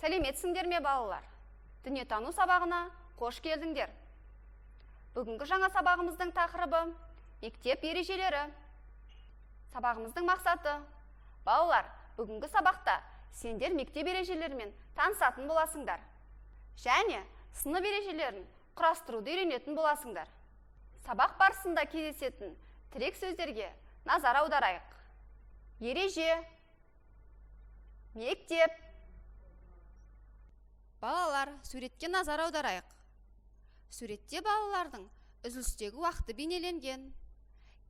Сәлеметсіңдер ме балалар? Дүниетану сабағына қош келдіңдер. Бүгінгі жаңа сабағымыздың тақырыбы мектеп ережелері. Сабағымыздың мақсаты: балалар, бүгінгі сабақта сендер мектеп ережелерімен танысатын боласыңдар. Және сынып ережелерін құрастыруды үйренетін боласыңдар. Сабақ барысында кездесетін тірек сөздерге назар аударайық. Ереже, мектеп. Балалар, суретке назар аударайық. Суретте балалардың үзілістегі уақыты бейнеленген.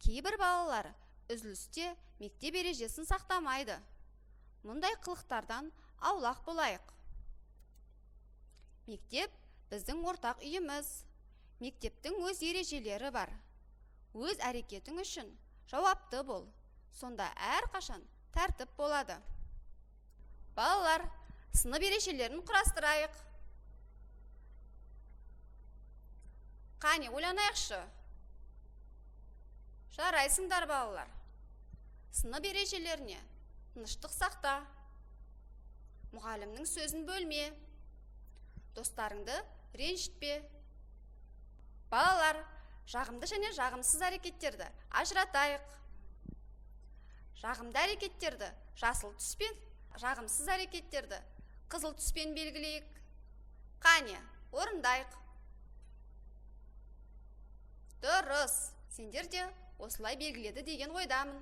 Кейбір балалар үзілісте мектеп ережесін сақтамайды. Мұндай қылықтардан аулақ болайық. Мектеп біздің ортақ үйіміз. Мектептің өз ережелері бар. Өз әрекетің үшін жауапты бол. Сонда әрқашан тәртіп болады. Балалар, сынып ережелерін құрастырайық. Қане, ойланайықшы. Жарайсыңдар балалар. Сынып ережелеріне тыныштық сақта. Мұғалімнің сөзін бөлме. Достарыңды ренжітпе. Балалар, жағымды және жағымсыз әрекеттерді ажыратайық. Жағымды әрекеттерді жасыл түспен, жағымсыз әрекеттерді қызыл түспен белгілейік. Қане, орындайық. Дұрыс, сендер де осылай белгіледі деген ойдамын.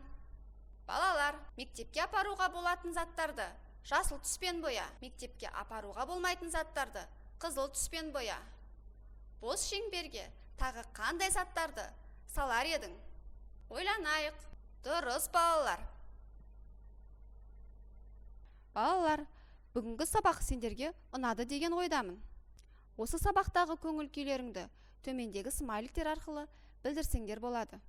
Балалар, мектепке апаруға болатын заттарды жасыл түспен боя, мектепке апаруға болмайтын заттарды қызыл түспен боя. Бос шеңберге тағы қандай заттарды салар едің? Ойланайық. Дұрыс, балалар. Балалар, бүгінгі сабақ сендерге ұнады деген ойдамын. Осы сабақтағы көңіл күйлеріңді төмендегі смайликтер арқылы білдірсеңдер болады.